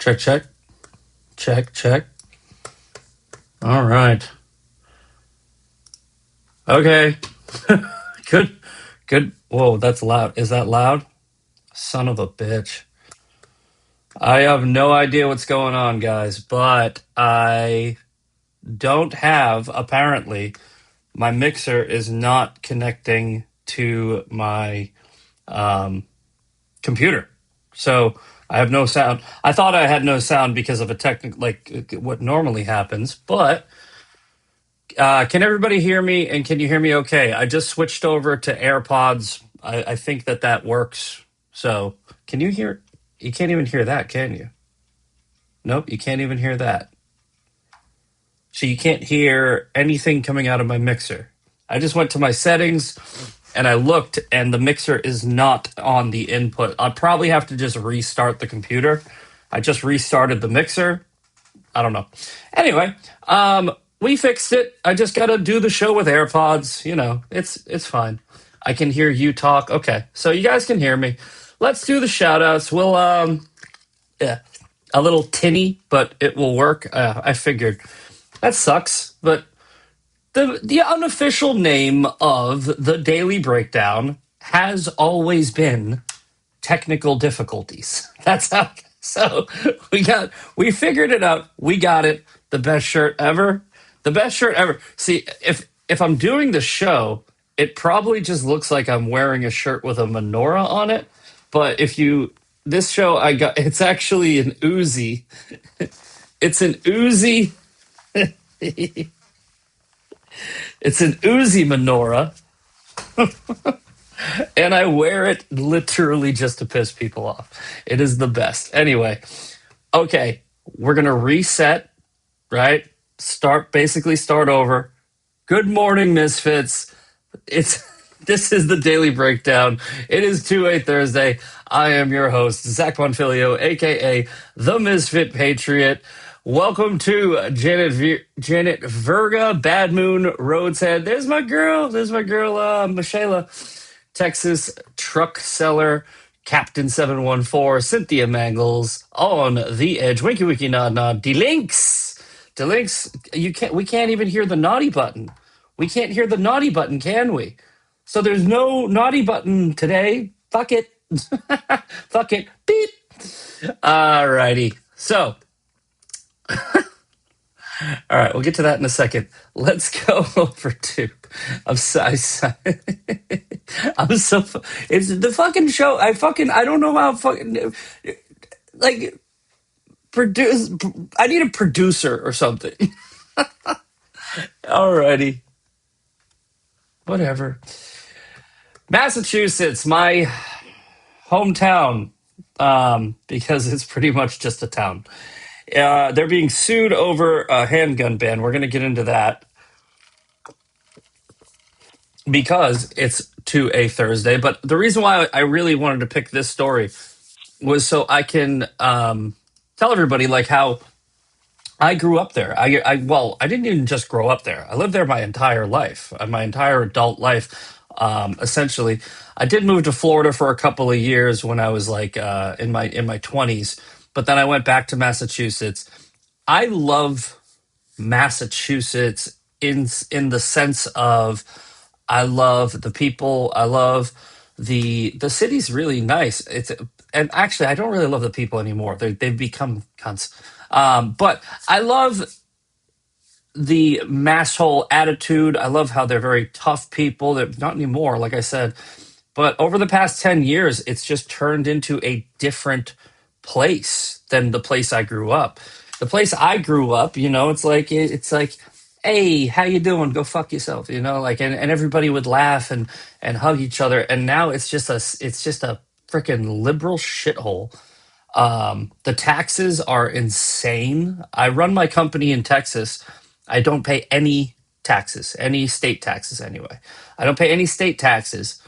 Check, check, check, check. All right. Okay. Good. Good. Whoa, that's loud. Is that loud? Son of a bitch. I have no idea what's going on, guys, but I don't have, apparently, my mixer is not connecting to my um, computer. So I have no sound. I thought I had no sound because of a technical, like what normally happens, but can everybody hear me? And can you hear me okay? I just switched over to AirPods. I think that works. So can you hear? You can't even hear that, can you? Nope, you can't even hear that. So you can't hear anything coming out of my mixer. I just went to my settings and I looked, and the mixer is not on the input. I'll probably have to just restart the computer. I just restarted the mixer. I don't know. Anyway, we fixed it. I just got to do the show with AirPods. It's fine. I can hear you talk. Okay, so you guys can hear me. Let's do the shout outs. We'll yeah, a little tinny, but it will work. I figured that sucks, but the unofficial name of the Daily Breakdown has always been technical difficulties. That's how. So we figured it out. We got it. The best shirt ever. The best shirt ever. See, if I'm doing the show, it probably just looks like I'm wearing a shirt with a menorah on it. But if you this show I got, it's actually an Uzi. It's an Uzi. It's an Uzi menorah, and I wear it literally just to piss people off. It is the best. Anyway, okay, we're gonna reset, right? Start over. Good morning, Misfits. It's This is the Daily Breakdown. It is 2 Thursday. I am your host, Zack Bonfilio, aka the Misfit Patriot. Welcome to Janet Verga, Bad Moon, Roads Head. There's my girl, Michela, Texas truck seller, Captain 714, Cynthia Mangles, on the edge. Winky winky nod nod. Delinks. We can't even hear the naughty button. We can't hear the naughty button, can we? So there's no naughty button today. Fuck it. Fuck it. Beep. Alrighty. So, all right, we'll get to that in a second. Let's go over to. I'm so. I'm so. It's the fucking show. I don't know how fucking. Like, produce. I need a producer or something. Alrighty. Whatever. Massachusetts, my hometown, because it's pretty much just a town. They're being sued over a handgun ban. We're going to get into that because it's to a Thursday. But the reason why I really wanted to pick this story was so I can tell everybody like how I grew up there. I didn't even just grow up there. I lived there my entire life, my entire adult life. Essentially, I did move to Florida for a couple of years when I was like in my 20s, but then I went back to Massachusetts. I love Massachusetts in the sense of I love the people. I love the city's really nice. And actually I don't really love the people anymore. They've become cunts. But I love the masshole attitude. I love how they're very tough people. They're not anymore, like I said. But over the past 10 years, it's just turned into a different place than the place I grew up. The place I grew up, it's like, hey, how you doing? Go fuck yourself, like, and everybody would laugh and hug each other. And now it's just a freaking liberal shithole. The taxes are insane. I run my company in Texas. I don't pay any taxes, any state taxes anyway. I don't pay any state taxes.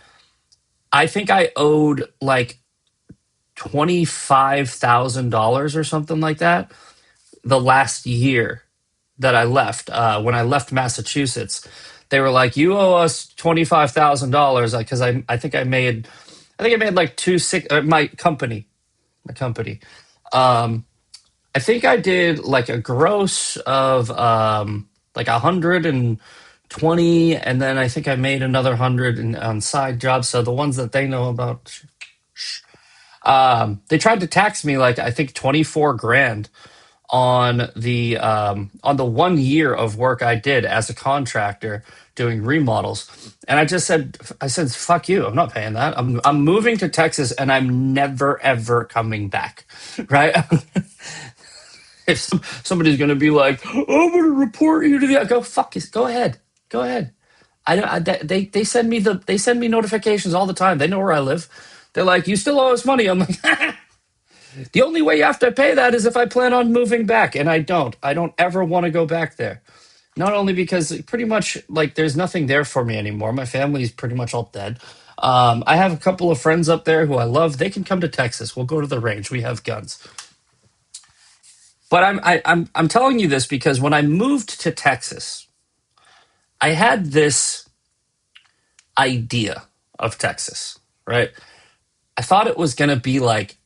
I think I owed like $25,000 or something like that the last year that I left. When I left Massachusetts, they were like, "You owe us $25,000," because I think I made like two six. My company. Um, I think I did like a gross of like 120, and then I think I made another 100 on side jobs. So the ones that they know about, they tried to tax me like I think 24 grand on the 1 year of work I did as a contractor doing remodels. And I said, fuck you. I'm not paying that. I'm moving to Texas and I'm never ever coming back. Right? If somebody's going to be like, oh, I'm going to report you to the, go fuck it. Go ahead. Go ahead. I don't. They send me notifications all the time. They know where I live. They're like, you still owe us money. I'm like, the only way you have to pay that is if I plan on moving back, and I don't. I don't ever want to go back there. Not only because pretty much like there's nothing there for me anymore. My family's pretty much all dead. I have a couple of friends up there who I love. They can come to Texas. We'll go to the range. We have guns. But I'm telling you this because when I moved to Texas, I had this idea of Texas, right? I thought it was gonna be like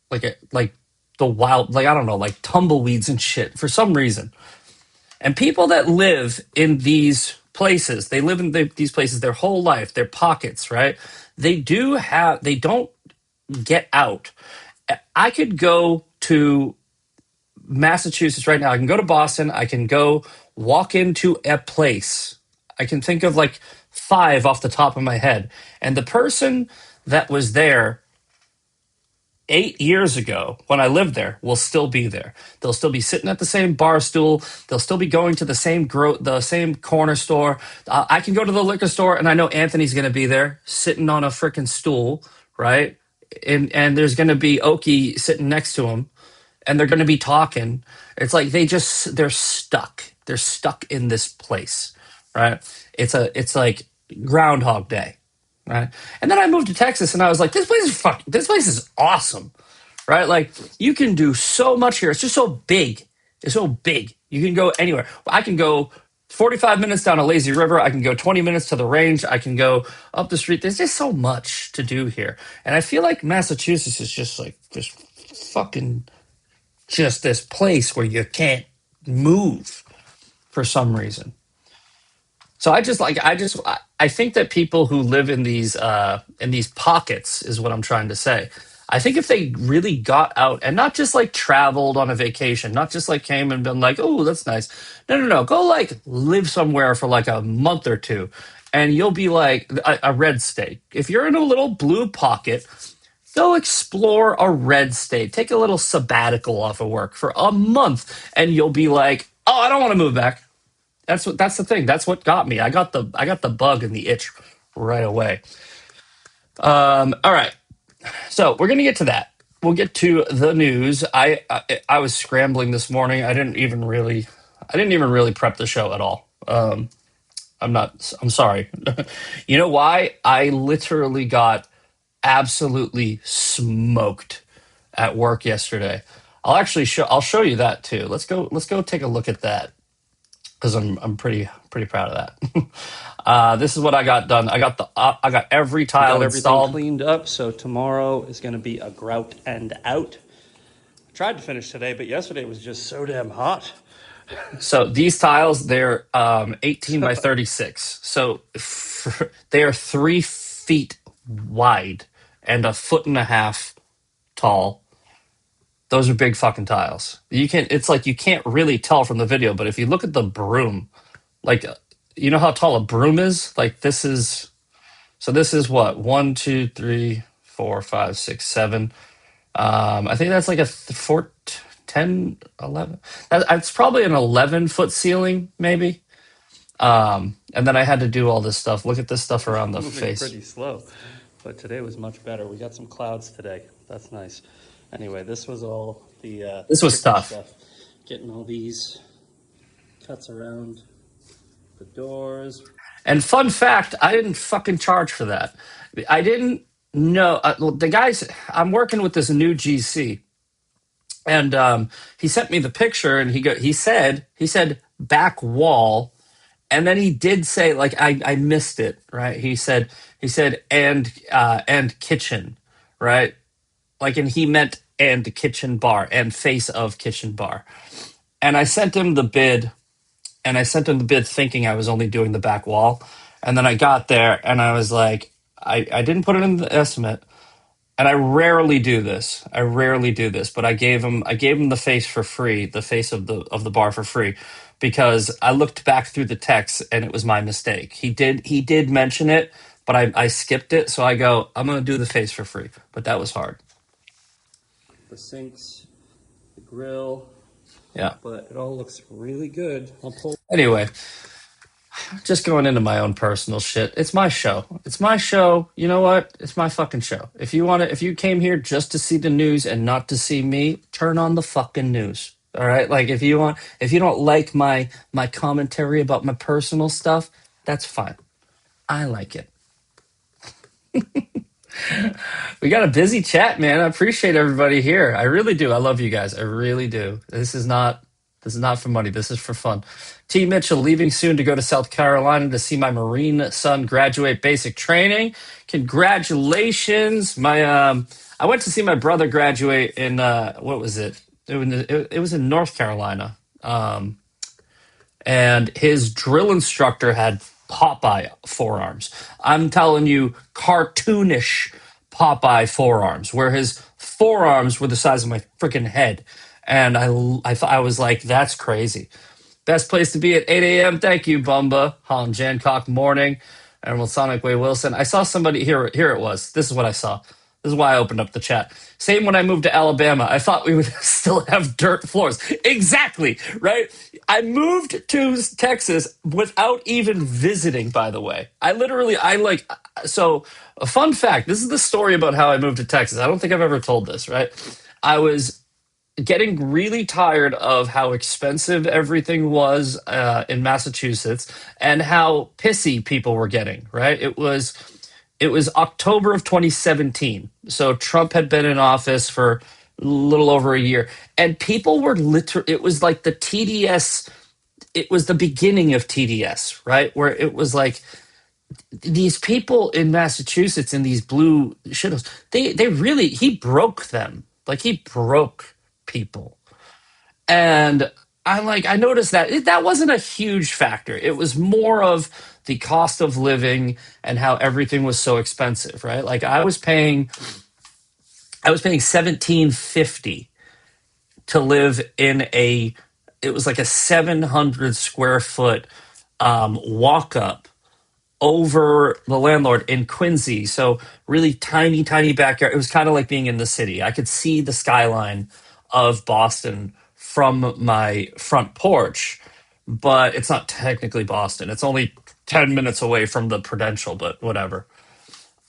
the wild, like I don't know, like tumbleweeds and shit for some reason. And people that live in these places, they live in these places their whole life, their pockets, right? They don't get out. I could go to Massachusetts right now. I can go to Boston. I can go walk into a place. I can think of like five off the top of my head. And the person that was there 8 years ago when I lived there will still be there. They'll still be sitting at the same bar stool. They'll still be going to the same corner store. I can go to the liquor store and I know Anthony's going to be there sitting on a freaking stool, right? And there's going to be Oki sitting next to him and they're going to be talking. It's like they're stuck. They're stuck in this place, right? It's like Groundhog Day, right? And then I moved to Texas, and I was like, this place is awesome, right? Like you can do so much here. It's just so big. It's so big. You can go anywhere. I can go 45 minutes down a lazy river. I can go 20 minutes to the range. I can go up the street. There's just so much to do here. And I feel like Massachusetts is just fucking just this place where you can't move for some reason. So I think that people who live in these pockets is what I'm trying to say. I think if they really got out and not just like traveled on a vacation, not just like came and been like, oh, that's nice. No, no, no. Go like live somewhere for like a month or two, and you'll be like a red state. If you're in a little blue pocket, go explore a red state. Take a little sabbatical off of work for a month, and you'll be like, oh, I don't want to move back. That's the thing. That's what got me. I got the bug and the itch right away. All right. So we're gonna get to that. We'll get to the news. I was scrambling this morning. I didn't even really prep the show at all. I'm not. I'm sorry. You know why? I literally got absolutely smoked at work yesterday. I'll show you that too. Let's go take a look at that because I'm pretty proud of that. This is what I got done. I got every tile installed, cleaned up. So tomorrow is going to be a grout and out. I tried to finish today, but yesterday was just so damn hot. So these tiles, they're 18 by 36. So they are 3 feet wide and a foot and a half tall. Those are big fucking tiles. It's like you can't really tell from the video, but if you look at the broom, like you know how tall a broom is? Like this is what? 1, 2, 3, 4, 5, 6, 7. I think that's like a 4, 10, 11. It's probably an 11-foot ceiling, maybe. And then I had to do all this stuff. Look at this stuff around the face. Pretty slow, but today was much better. We got some clouds today. That's nice. Anyway, this was all the this was tough stuff. Getting all these cuts around the doors. And fun fact, I didn't fucking charge for that. I didn't know. The guys, I'm working with this new GC, and he sent me the picture, and he said back wall, and then he did say like I missed it, right? He said and kitchen, right? Like, and he meant and kitchen bar and face of kitchen bar. And I sent him the bid, and I sent him the bid thinking I was only doing the back wall. And then I got there and I was like, I didn't put it in the estimate. And I rarely do this. I rarely do this, but I gave him the face for free, the face of the bar for free, because I looked back through the text and it was my mistake. He did mention it, but I skipped it. So I go, I'm gonna do the face for free. But that was hard. The sinks, the grill, Yeah. but it all looks really good. I'll pull. Anyway, just going into my own personal shit. It's my show. It's my show. You know what? It's my fucking show. If you came here just to see the news and not to see me, turn on the fucking news. All right? Like if you don't like my commentary about my personal stuff, that's fine. I like it. We got a busy chat, man. I appreciate everybody here. I really do. I love you guys. I really do. This is not for money. This is for fun. T. Mitchell leaving soon to go to South Carolina to see my Marine son graduate basic training. Congratulations. I went to see my brother graduate in what was it? It was in North Carolina. And his drill instructor had Popeye forearms. I'm telling you, cartoonish Popeye forearms, where his forearms were the size of my freaking head. And I was like, that's crazy. Best place to be at 8 a.m. Thank you, Bumba. Holland Jancock morning. And with Sonic Way Wilson. I saw somebody here. Here it was. This is what I saw. This is why I opened up the chat. Same when I moved to Alabama. I thought we would still have dirt floors. Exactly, right? I moved to Texas without even visiting, by the way. So a fun fact. This is the story about how I moved to Texas. I don't think I've ever told this, right? I was getting really tired of how expensive everything was in Massachusetts and how pissy people were getting. Right? It was October of 2017, so Trump had been in office for a little over a year, and people were literally. It was like the TDS. It was the beginning of TDS, right? Where it was like these people in Massachusetts in these blue shittos. They really he broke them. Like he broke people. And I noticed that wasn't a huge factor. It was more of the cost of living and how everything was so expensive, right? Like I was paying 1750 to live in it was like a 700 square foot walk up over the landlord in Quincy. So really tiny, tiny backyard. It was kind of like being in the city. I could see the skyline of Boston from my front porch, but it's not technically Boston. It's only 10 minutes away from the Prudential, but whatever.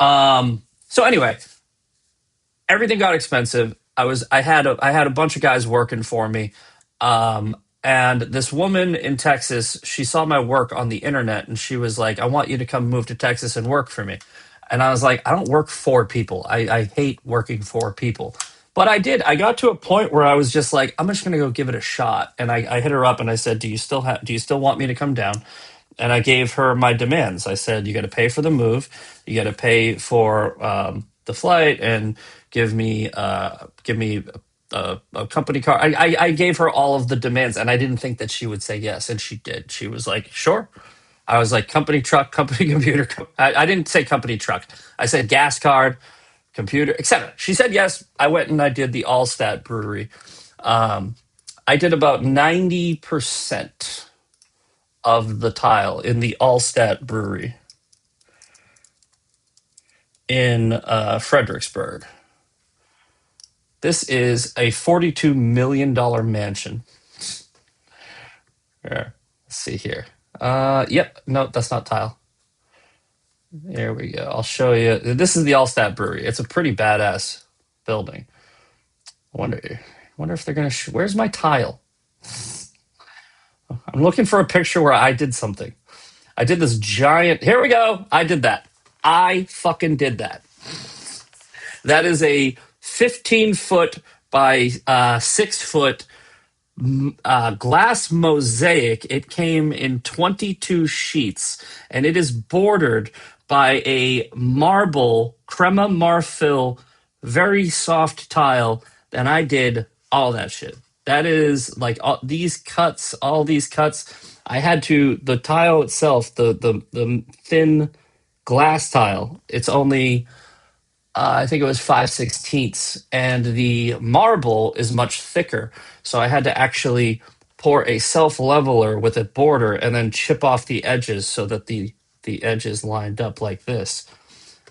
So anyway, everything got expensive. I had a bunch of guys working for me. And this woman in Texas, she saw my work on the internet and she was like, I want you to come move to Texas and work for me. And I was like, I don't work for people. I hate working for people. But I did. I got to a point where I was just like, I'm just gonna go give it a shot. And I hit her up and I said, do you still want me to come down? And I gave her my demands. I said, you got to pay for the move, you got to pay for the flight, and give me a company car. I gave her all of the demands, and I didn't think that she would say yes, and she did. She was like, sure. I was like, company truck, company computer. I didn't say company truck. I said gas card, computer, etc. She said yes. I went and I did the Allstat brewery. I did about 90% of the tile in the Allstat brewery in Fredericksburg. This is a $42 million mansion. Here, let's see here. Yep, no, that's not tile. There we go. I'll show you. This is the Allstat brewery. It's a pretty badass building. I wonder if they're gonna. Where's my tile? I'm looking for a picture where I did something. I did this giant. Here we go. I did that. I fucking did that. That is a 15-foot by 6-foot glass mosaic. It came in 22 sheets, and it is bordered by a marble crema marfil, very soft tile and I did all that shit. That is like all these cuts. I had to the tile itself, the thin glass tile. It's only I think it was 5/16, and the marble is much thicker. So I had to actually pour a self leveler with a border and then chip off the edges so that the edges lined up like this.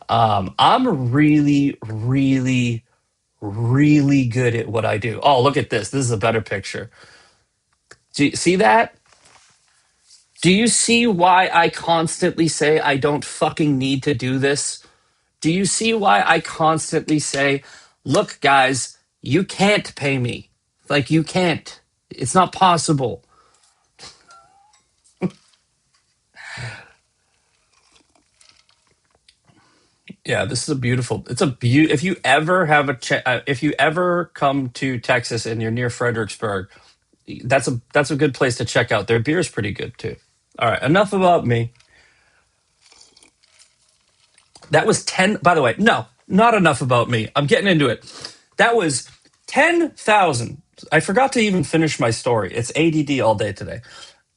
I'm really, really, really good at what I do. Oh, look at this. This is a better picture. Do you see that? Do you see why I constantly say I don't fucking need to do this? Do you see why I constantly say, look, guys, you can't pay me? Like, you can't. It's not possible. Yeah, this is a beautiful. It's a if you ever have if you ever come to Texas and you're near Fredericksburg, that's a good place to check out. Their beer is pretty good too. All right, enough about me. That was 10. By the way, no, not enough about me. I'm getting into it. That was 10,000. I forgot to even finish my story. It's ADD all day today.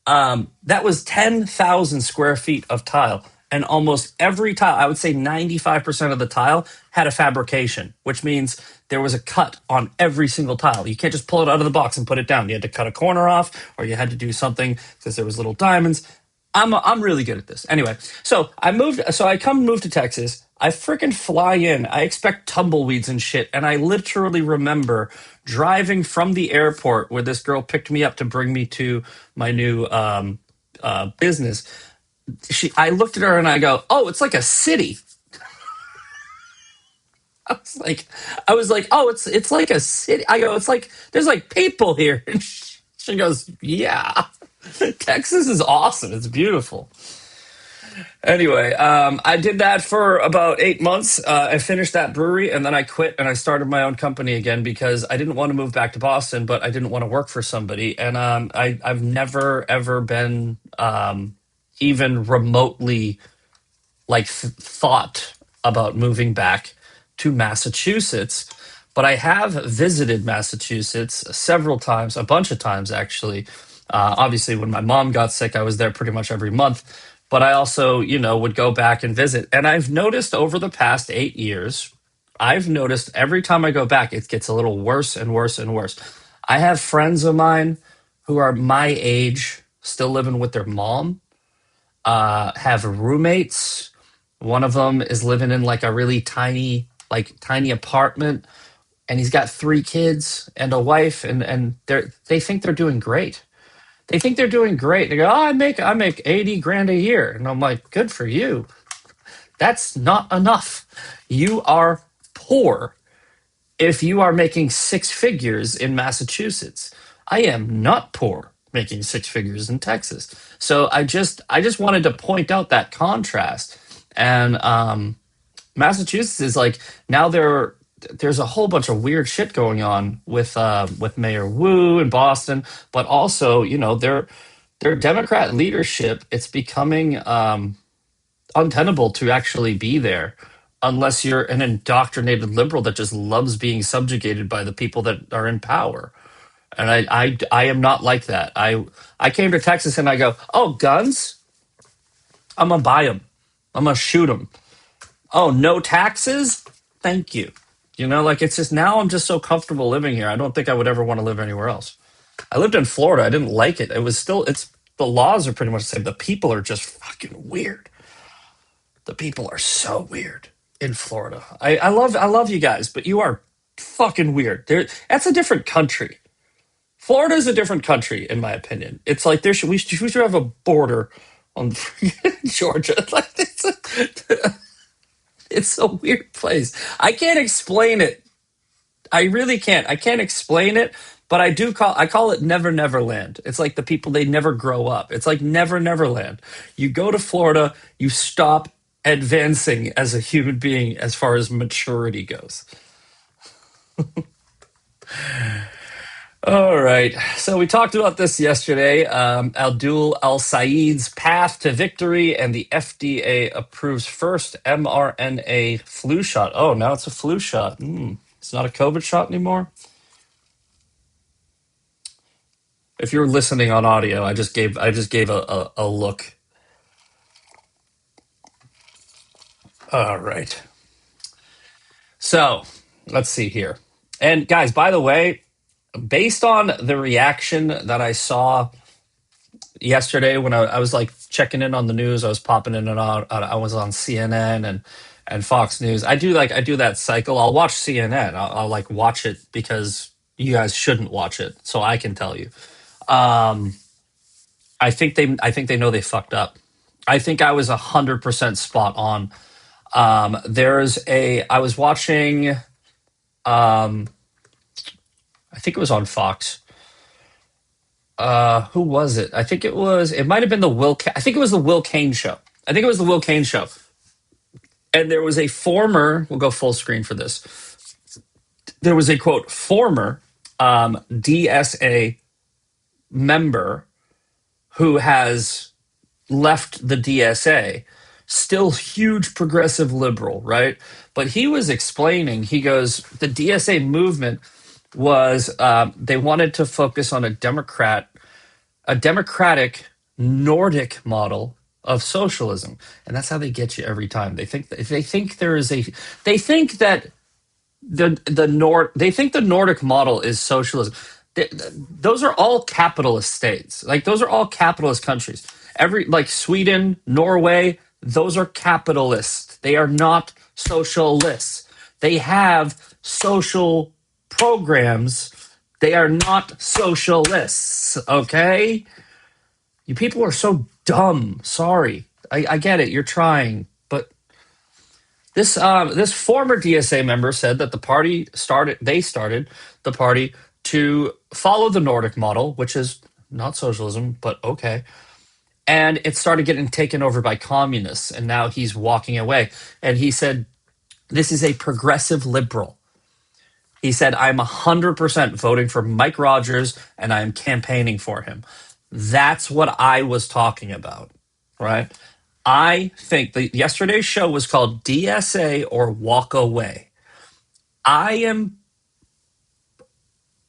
That was 10,000 square feet of tile. And almost every tile, I would say 95% of the tile, had a fabrication, which means there was a cut on every single tile. You can't just pull it out of the box and put it down. You had to cut a corner off, or you had to do something because there was little diamonds. I'm really good at this. Anyway, so I moved. So I move to Texas. I freaking fly in. I expect tumbleweeds and shit, and I literally remember driving from the airport where this girl picked me up to bring me to my new business. I looked at her and I go, "Oh, it's like a city." I was like, "Oh, it's like a city." I go, "It's like there's like people here." And she goes, "Yeah, Texas is awesome. It's beautiful." Anyway, I did that for about 8 months. I finished that brewery and then I quit and I started my own company again because I didn't want to move back to Boston, but I didn't want to work for somebody. And I've never, ever been even remotely thought about moving back to Massachusetts. But I have visited Massachusetts several times, a bunch of times actually. Obviously, when my mom got sick, I was there pretty much every month. But I also, would go back and visit. And I've noticed over the past 8 years, I've noticed every time I go back, it gets a little worse and worse and worse. I have friends of mine who are my age, still living with their mom, have roommates. One of them is living in like a really tiny apartment, and he's got 3 kids and a wife, and they think they're doing great. They think they're doing great. They go, "Oh, I make 80 grand a year," and I'm like, "Good for you. That's not enough. You are poor if you are making 6 figures in Massachusetts. I am not poor making 6 figures in Texas." So I just wanted to point out that contrast. And Massachusetts is like now there's a whole bunch of weird shit going on with Mayor Wu in Boston, but also their Democrat leadership. It's becoming untenable to actually be there unless you're an indoctrinated liberal that just loves being subjugated by the people that are in power. And I am not like that. I came to Texas and I go, "Oh, guns? I'm gonna buy them. I'm gonna shoot them. Oh, no taxes? Thank you." It's just now I'm just so comfortable living here. I don't think I would ever want to live anywhere else. I lived in Florida. I didn't like it. It was still it's the laws are pretty much the same. The people are just fucking weird. The people are so weird in Florida. I love you guys, but you are fucking weird. That's a different country. Florida is a different country, in my opinion. It's like we should have a border on Georgia. It's a weird place. I can't explain it. I really can't. I can't explain it, but I call it Never Never Land. It's like the people they never grow up. It's like Never Never Land. You go to Florida, you stop advancing as a human being as far as maturity goes. All right. So we talked about this yesterday. Abdul Al Saeed's path to victory, and the FDA approves first mRNA flu shot. Oh, now it's a flu shot. It's not a COVID shot anymore. If you're listening on audio, I just gave a look. All right. So let's see here. And guys, by the way, based on the reaction that I saw yesterday when I was like checking in on the news, I was popping in and out. I was on CNN and Fox News. I do that cycle. I'll watch CNN. I'll like watch it because you guys shouldn't watch it, so I can tell you. Um, I think they know they fucked up. I think I was 100% spot on. I was watching. I think it was on Fox. Who was it? I think it might have been the I think it was the Will Kane show. I think it was the Will Kane show. And there was a former, we'll go full screen for this. There was a quote, former DSA member who has left the DSA, still huge progressive liberal, right? But he was explaining, he goes, the DSA movement was, they wanted to focus on a democratic Nordic model of socialism, and that's how they get you every time. They think there is a they think that they think the Nordic model is socialism. Those are all capitalist states. Like those are all capitalist countries. Every like Sweden, Norway, those are capitalists. They are not socialists. They have social programs. They are not socialists. Okay? You people are so dumb. Sorry. I get it. You're trying. But this former DSA member said that they started the party to follow the Nordic model, which is not socialism, but okay. And it started getting taken over by communists, and now he's walking away. And he said, "This is a progressive liberal." He said, "I'm 100% voting for Mike Rogers, and I'm campaigning for him." That's what I was talking about, right? I think yesterday's show was called DSA or Walk Away. I am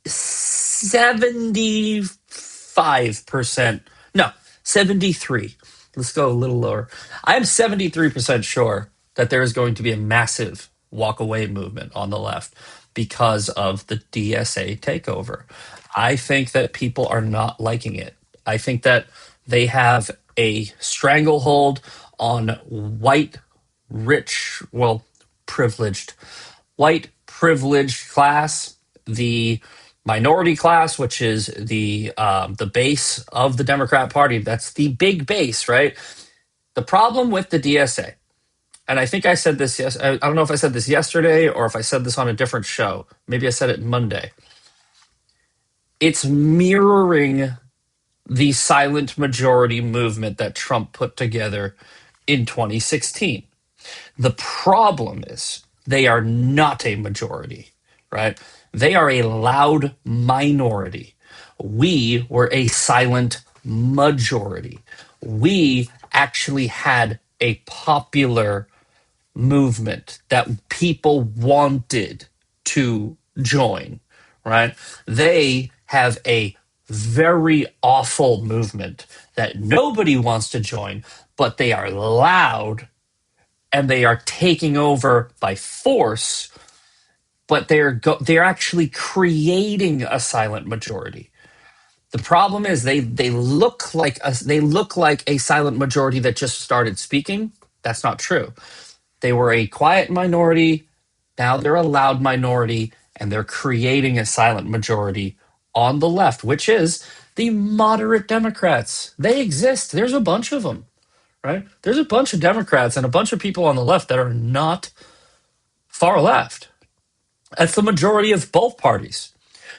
75%, no, 73. Let's go a little lower. I am 73% sure that there is going to be a massive walk away movement on the left because of the DSA takeover. I think that people are not liking it. I think that they have a stranglehold on white, rich, well, privileged, white privileged class, the minority class, which is the base of the Democrat Party. That's the big base, right? The problem with the DSA, and I think I said this I don't know if I said this yesterday or if I said this on a different show. Maybe I said it Monday. It's mirroring the silent majority movement that Trump put together in 2016. The problem is they are not a majority, right? They are a loud minority. We were a silent majority. We actually had a popular movement that people wanted to join, right? They have a very awful movement that nobody wants to join, but they are loud and they are taking over by force, but they're actually creating a silent majority. The problem is they look like a silent majority that just started speaking. That's not true. They were a quiet minority, now they're a loud minority, and they're creating a silent majority on the left, which is the moderate Democrats. They exist. There's a bunch of them, right? There's a bunch of Democrats and a bunch of people on the left that are not far left. That's the majority of both parties.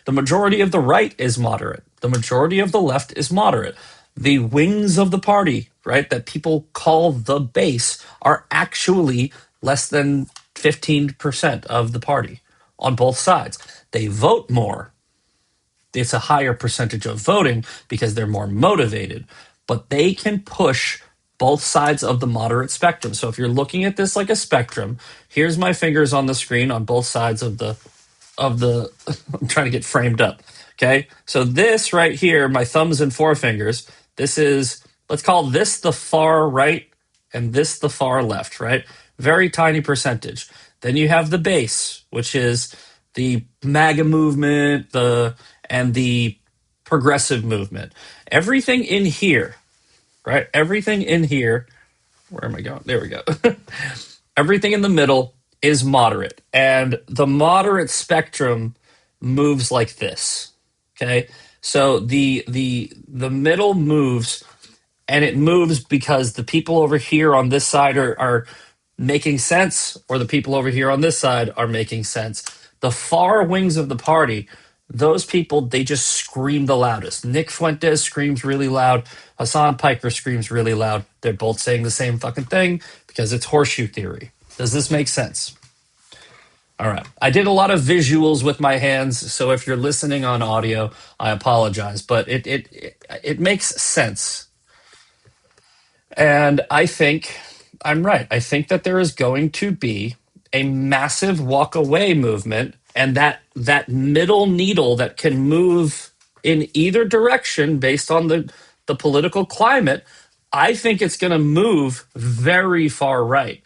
The majority of the right is moderate. The majority of the left is moderate. The wings of the party, right, that people call the base, are actually less than 15% of the party on both sides. They vote more. It's a higher percentage of voting because they're more motivated, but they can push both sides of the moderate spectrum. So if you're looking at this like a spectrum, here's my fingers on the screen on both sides of the I'm trying to get framed up. Okay, so this right here, my thumbs and forefingers, this is, let's call this the far right and this the far left, right? Very tiny percentage. Then you have the base, which is the MAGA movement, and the progressive movement. Everything in here, right? Everything in here, where am I going? There we go. Everything in the middle is moderate. And the moderate spectrum moves like this. Okay? So the middle moves, and it moves because the people over here on this side are making sense, or the people over here on this side are making sense. The far wings of the party, those people, they just scream the loudest. Nick Fuentes screams really loud. Hassan Piker screams really loud. They're both saying the same fucking thing because it's horseshoe theory. Does this make sense? All right. I did a lot of visuals with my hands, so if you're listening on audio, I apologize, but it makes sense. And I think I'm right. I think that there is going to be a massive walk away movement, and that middle needle that can move in either direction based on the political climate. I think it's going to move very far right.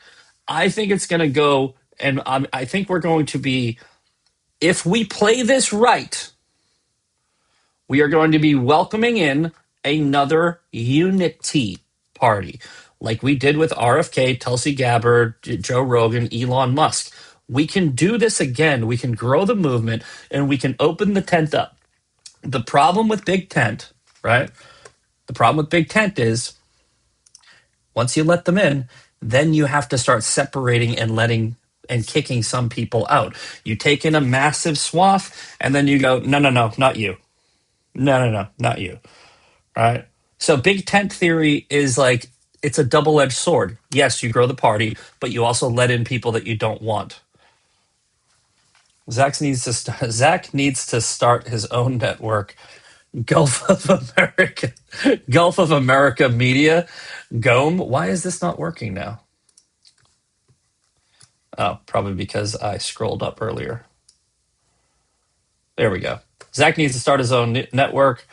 I think it's going to go, and I think we're going to be, if we play this right, we are going to be welcoming in another unity party, like we did with RFK, Tulsi Gabbard, Joe Rogan, Elon Musk. We can do this again. We can grow the movement and we can open the tent up. The problem with Big Tent, right? The problem with Big Tent is once you let them in, then you have to start separating and letting and kicking some people out. You take in a massive swath and then you go, no, no, no, not you. No, no, no, not you. Right? So big tent theory is like it's a double-edged sword. Yes, you grow the party, but you also let in people that you don't want. Zach needs to start his own network. Gulf of America, Gulf of America Media, GOM. Why is this not working now? Oh, probably because I scrolled up earlier. There we go. Zach needs to start his own network.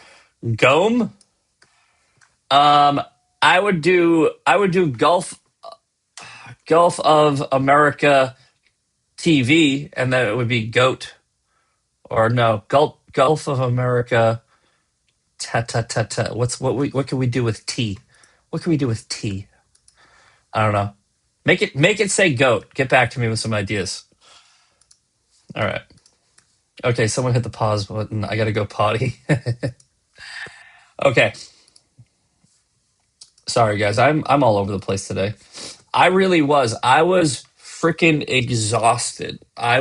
GOM. I would do Gulf of America TV, and then it would be GOAT, or no, Gulf of America. Ta ta ta ta. What can we do with T? What can we do with T? I don't know. Make it say GOAT. Get back to me with some ideas. All right. Okay, someone hit the pause button. I gotta go potty. Okay. Sorry guys. I'm all over the place today. I really was. I was freaking exhausted. I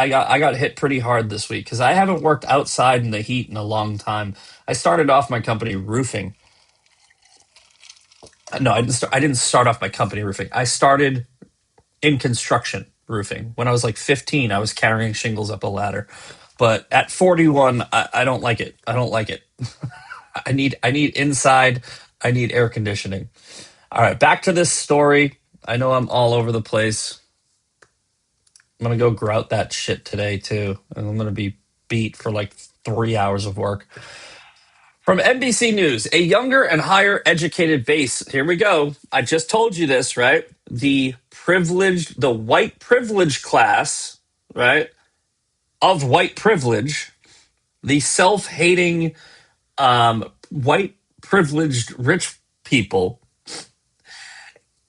got hit pretty hard this week because I haven't worked outside in the heat in a long time. I started off my company roofing. No, I didn't start off my company roofing. I started in construction roofing. When I was like 15, I was carrying shingles up a ladder. But at 41, I don't like it. I don't like it. I need inside. I need air conditioning. All right, back to this story. I know I'm all over the place. I'm gonna go grout that shit today too, and I'm gonna be beat for like 3 hours of work. From NBC News, a younger and higher educated base. Here we go. I just told you this, right? The white privilege class, right? Of white privilege, the self-hating, white privileged rich people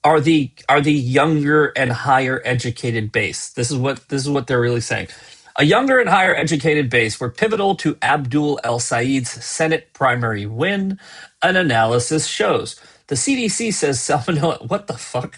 are the younger and higher educated base. This is what they're really saying. A younger and higher educated base were pivotal to Abdul El Said's Senate primary win, an analysis shows. The CDC says salmonella. What the fuck?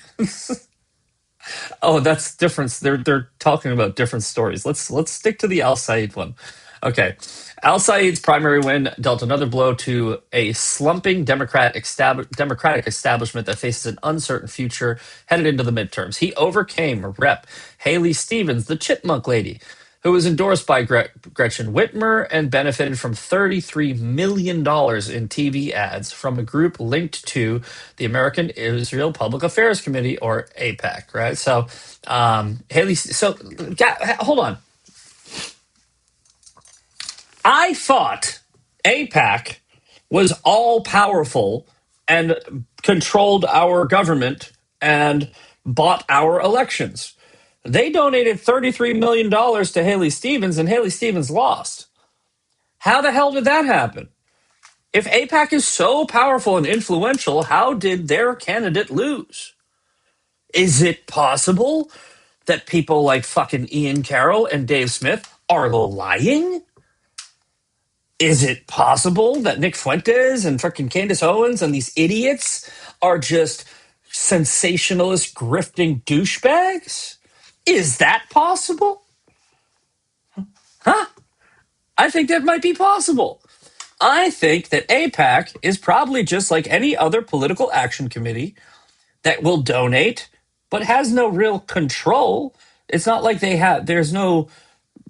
Oh, that's different. They're talking about different stories. Let's stick to the Al Said one. Okay. Al Said's primary win dealt another blow to a slumping Democratic establishment that faces an uncertain future headed into the midterms. He overcame Rep. Haley Stevens, the chipmunk lady, who was endorsed by Gretchen Whitmer and benefited from $33 million in TV ads from a group linked to the American Israel Public Affairs Committee, or APAC, right? So, Haley, hold on. I thought APAC was all powerful and controlled our government and bought our elections. They donated $33 million to Haley Stevens, and Haley Stevens lost. How the hell did that happen? If APAC is so powerful and influential, how did their candidate lose? Is it possible that people like fucking Ian Carroll and Dave Smith are lying? Is it possible that Nick Fuentes and fucking Candace Owens and these idiots are just sensationalist grifting douchebags? Is that possible? Huh? I think that might be possible. I think that APAC is probably just like any other political action committee that will donate but has no real control. It's not like there's no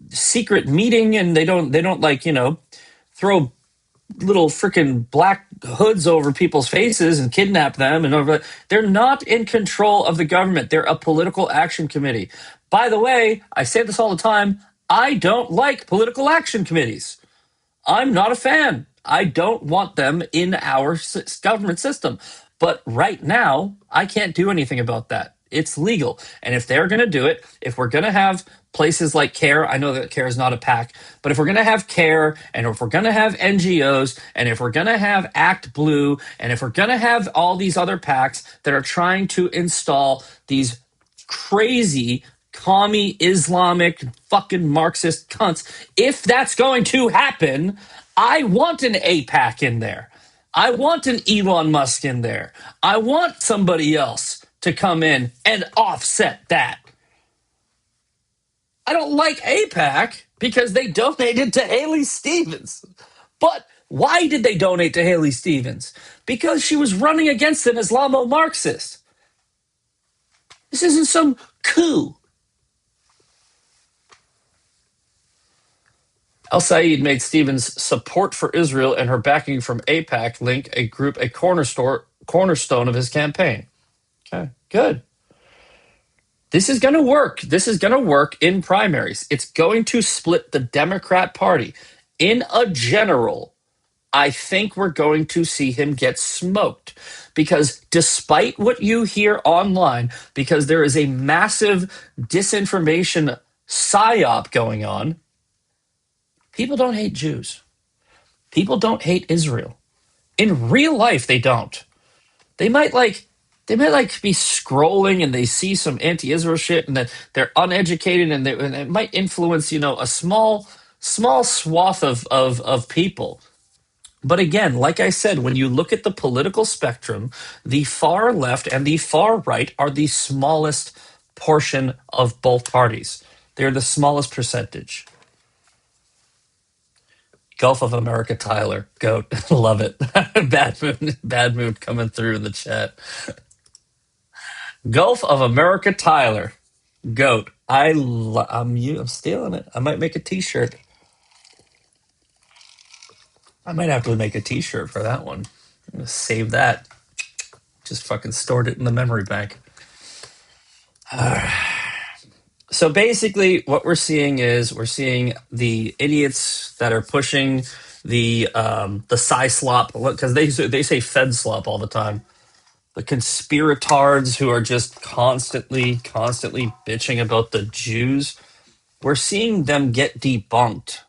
secret meeting and they don't like, throw little freaking black hoods over people's faces and kidnap them and over. They're not in control of the government. They're a political action committee. By the way, I say this all the time, I don't like political action committees. I'm not a fan. I don't want them in our government system. But right now, I can't do anything about that. It's legal. And if they're going to do it, if we're going to have places like CARE, I know that CARE is not a PAC, but if we're going to have CARE, and if we're going to have NGOs, and if we're going to have Act Blue, and if we're going to have all these other PACs that are trying to install these crazy commie Islamic fucking Marxist cunts. If that's going to happen, I want an APAC in there. I want an Elon Musk in there. I want somebody else to come in and offset that. I don't like APAC because they donated to Haley Stevens. But why did they donate to Haley Stevens? Because she was running against an Islamo-Marxist. This isn't some coup. Al Saeed made Stevens' support for Israel and her backing from AIPAC link a cornerstone of his campaign. Okay, good. This is going to work. This is going to work in primaries. It's going to split the Democrat Party. In a general, I think we're going to see him get smoked because despite what you hear online, because there is a massive disinformation psyop going on, people don't hate Jews. People don't hate Israel. In real life, they don't. They might be scrolling and they see some anti-Israel shit and that they're uneducated and it might influence, a small swath of people. But again, like I said, when you look at the political spectrum, the far left and the far right are the smallest portion of both parties. They're the smallest percentage. Gulf of America, Tyler, goat, love it. Bad mood coming through in the chat. Gulf of America, Tyler, goat. I'm stealing it. I might make a T-shirt. I might have to make a T-shirt for that one. I'm gonna save that. Just fucking stored it in the memory bank. So basically, what we're seeing is the idiots that are pushing the Psy slop because they say Fed slop all the time. The conspiratards who are just constantly bitching about the Jews. We're seeing them get debunked.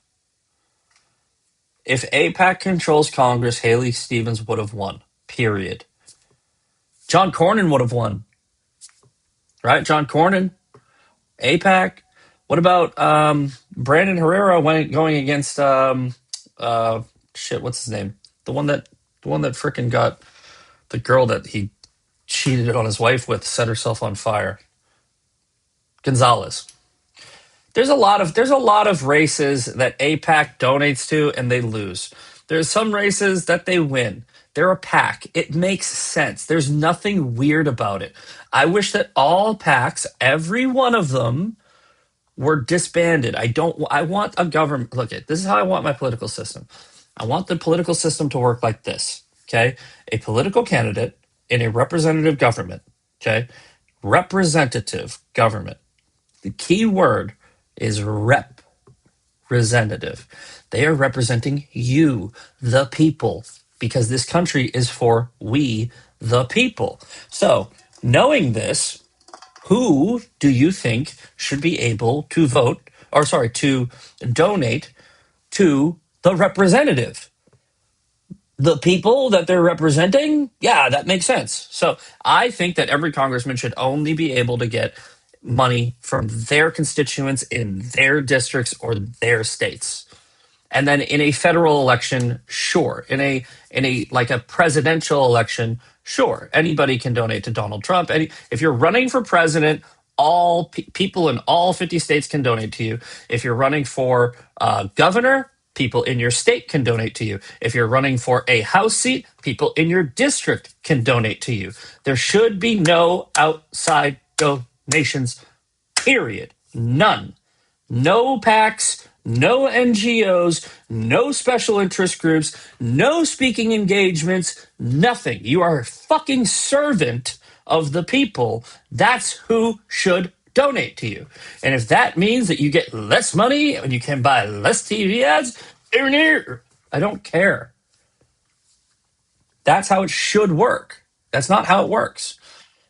If AIPAC controls Congress, Haley Stevens would have won. Period. John Cornyn would have won. Right? John Cornyn, AIPAC. What about Brandon Herrera going against what's his name? The one that freaking got the girl that he cheated on his wife with, set herself on fire. Gonzalez. There's a lot of races that AIPAC donates to and they lose. There's some races that they win. They're a PAC. It makes sense. There's nothing weird about it. I wish that all PACs, every one of them, were disbanded. I want a government. This is how I want my political system. I want the political system to work like this. Okay. A political candidate in a representative government. Okay. Representative government. The key word is rep. representative. They are representing you, the people, because this country is for we, the people. So, knowing this, who do you think should be able to vote, or sorry, to donate to the representative? The people that they're representing? Yeah, that makes sense. So I think that every congressman should only be able to get money from their constituents in their districts or their states. And then in a federal election, sure. In a like a presidential election, sure. Anybody can donate to Donald Trump. If you're running for president, all people in all 50 states can donate to you. If you're running for governor, people in your state can donate to you. If you're running for a House seat, people in your district can donate to you. There should be no outside donations, period. None. No PACs, no NGOs, no special interest groups, no speaking engagements, nothing. You are a fucking servant of the people. That's who should donate to you. And if that means that you get less money and you can buy less TV ads, I don't care. That's how it should work. That's not how it works.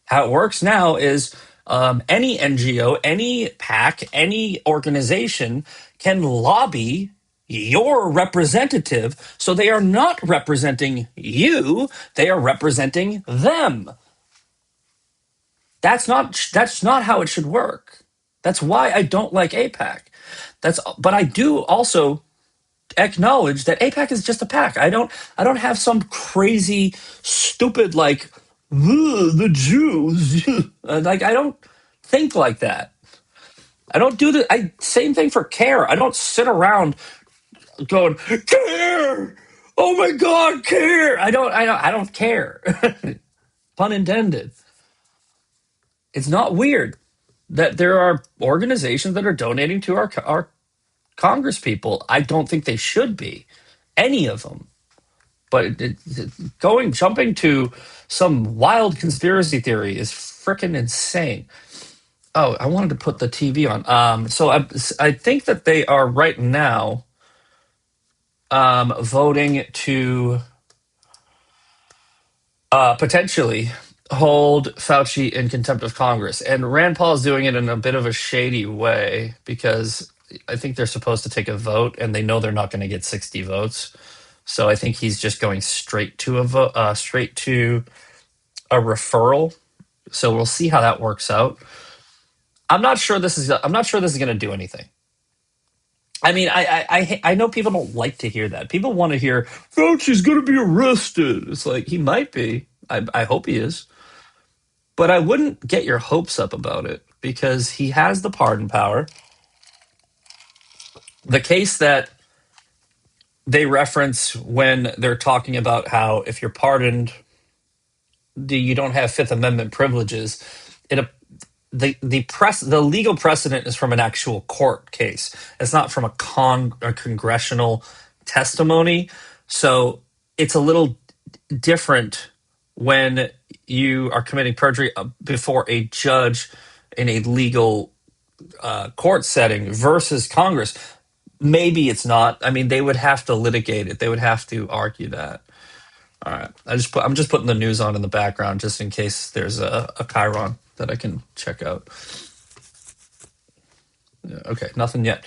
How it works now is any NGO, any PAC, any organization can lobby your representative, so they are not representing you, they are representing them. That's not how it should work. That's why I don't like APAC. But I do also acknowledge that APAC is just a pack. I don't have some crazy stupid like the Jews like I don't think like that. I don't do the I same thing for care. I don't sit around going care. Oh my god, care. I don't care. Pun intended. It's not weird that there are organizations that are donating to our Congress people. I don't think they should be. Any of them. But jumping to some wild conspiracy theory is freaking insane. Oh, I wanted to put the TV on. So I think that they are right now voting to potentially hold Fauci in contempt of Congress, and Rand Paul is doing it in a bit of a shady way because I think they're supposed to take a vote, and they know they're not going to get 60 votes. So I think he's just going straight to a vote, straight to a referral. So we'll see how that works out. I'm not sure this is going to do anything. I mean, I know people don't like to hear that. People want to hear Fauci's going to be arrested. It's like he might be. I hope he is, but I wouldn't get your hopes up about it because he has the pardon power. The case that they reference when they're talking about how if you're pardoned, you don't have Fifth Amendment privileges. It the legal precedent is from an actual court case. It's not from a congressional testimony. So it's a little different when you are committing perjury before a judge in a legal court setting versus Congress. Maybe it's not. I mean, they would have to litigate it. They would have to argue that. All right. I'm just putting the news on in the background just in case there's a Chiron that I can check out. Okay, nothing yet.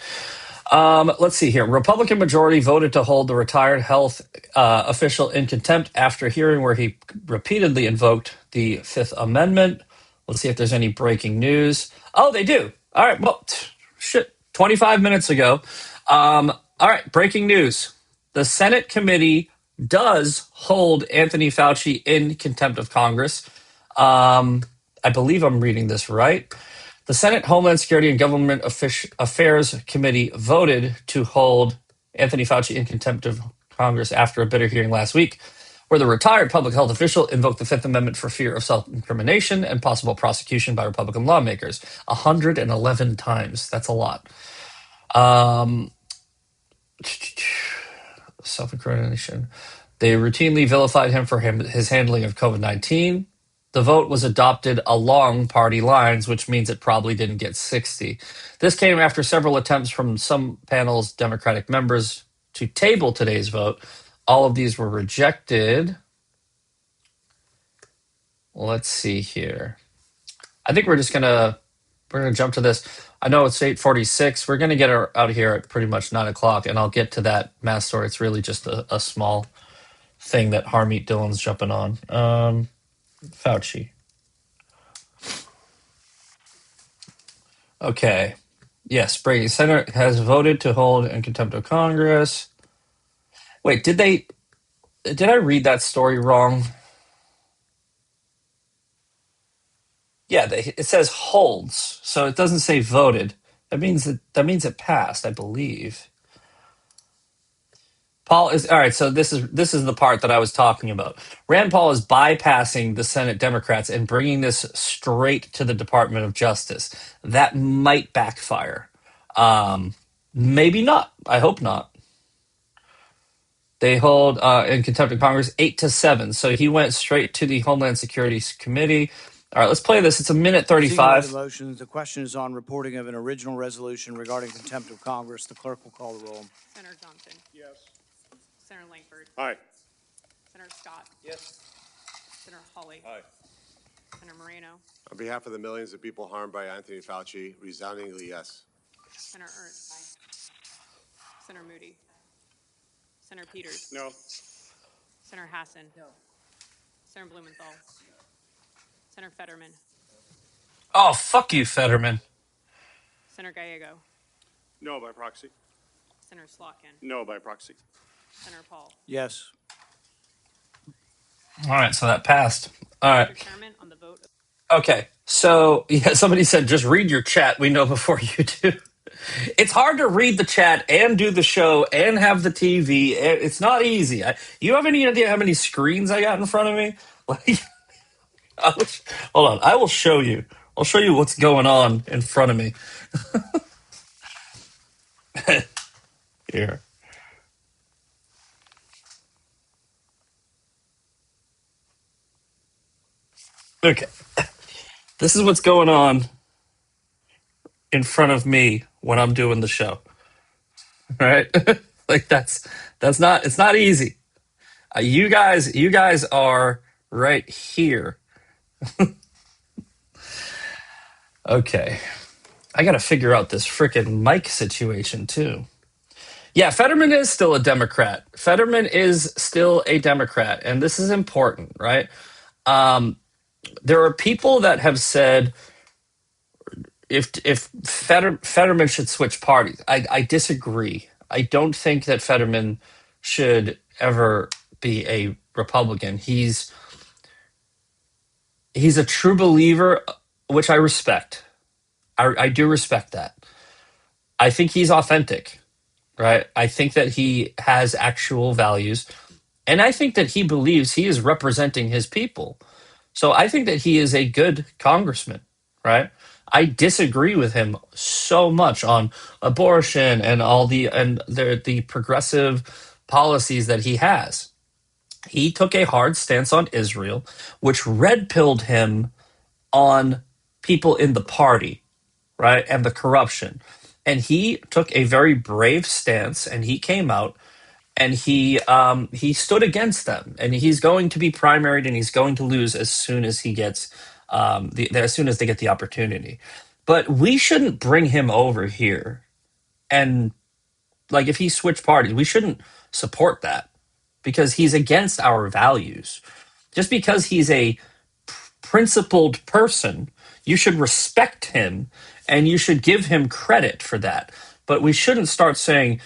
Let's see here. Republican majority voted to hold the retired health official in contempt after hearing where he repeatedly invoked the Fifth Amendment. Let's see if there's any breaking news. Oh, they do. All right. Well, shit. 25 minutes ago. All right. Breaking news. The Senate committee does hold Anthony Fauci in contempt of Congress. I believe I'm reading this right. The Senate Homeland Security and Government Affairs Committee voted to hold Anthony Fauci in contempt of Congress after a bitter hearing last week, where the retired public health official invoked the Fifth Amendment for fear of self-incrimination and possible prosecution by Republican lawmakers. 111 times. That's a lot. Self-incrimination. They routinely vilified him for his handling of COVID-19. The vote was adopted along party lines, which means it probably didn't get 60. This came after several attempts from some panel's Democratic members to table today's vote. All of these were rejected. Let's see here. I think we're gonna jump to this. I know it's 8:46. We're gonna get out of here at pretty much 9 o'clock, and I'll get to that mass story. It's really just a small thing that Harmeet Dillon's jumping on. Fauci. Okay. Yes, Brady Senate has voted to hold in contempt of Congress. Wait, did I read that story wrong? Yeah, it says holds, so it doesn't say voted. That means it passed, I believe. Paul is all right. So this is the part that I was talking about. Rand Paul is bypassing the Senate Democrats and bringing this straight to the Department of Justice. That might backfire. Maybe not. I hope not. They hold in contempt of Congress 8-7. So he went straight to the Homeland Security Committee. All right, let's play this. It's a minute 35. The motion. The question is on reporting of an original resolution regarding contempt of Congress. The clerk will call the roll. Senator Johnson. Yes. Senator Langford. Aye. Senator Scott. Yes. Senator Hawley. Aye. Senator Moreno. On behalf of the millions of people harmed by Anthony Fauci, resoundingly yes. Senator Ernst. Aye. Senator Moody. Senator Peters. No. Senator Hassan. No. Senator Blumenthal. Senator Fetterman. Oh, fuck you, Fetterman. Senator Gallego. No by proxy. Senator Slotkin. No by proxy. Senator Paul. Yes. All right, so that passed. All right. Mr. Chairman, on the vote. Okay, so yeah, somebody said just read your chat. We know before you do. It's hard to read the chat and do the show and have the TV. It's not easy. You have any idea how many screens I got in front of me? Like, hold on. I will show you. I'll show you what's going on in front of me. Here. Okay. This is what's going on in front of me when I'm doing the show. All right? Like it's not easy. You guys are right here. Okay. I got to figure out this frickin' mic situation too. Yeah, Fetterman is still a Democrat. Fetterman is still a Democrat, and this is important, right? There are people that have said if Fetterman should switch parties. I disagree. I don't think that Fetterman should ever be a Republican. He's a true believer, which I respect. I do respect that. I think he's authentic, right? I think that he has actual values, and I think that he believes he is representing his people. So I think that he is a good congressman, right? I disagree with him so much on abortion and the progressive policies that he has. He took a hard stance on Israel, which red-pilled him on people in the party, right? And the corruption. And he took a very brave stance, and he came out and he stood against them, and he's going to be primaried, and he's going to lose as soon as he gets as soon as they get the opportunity. But we shouldn't bring him over here, and like if he switched parties, we shouldn't support that because he's against our values. Just because he's a principled person, you should respect him and you should give him credit for that. But we shouldn't start saying,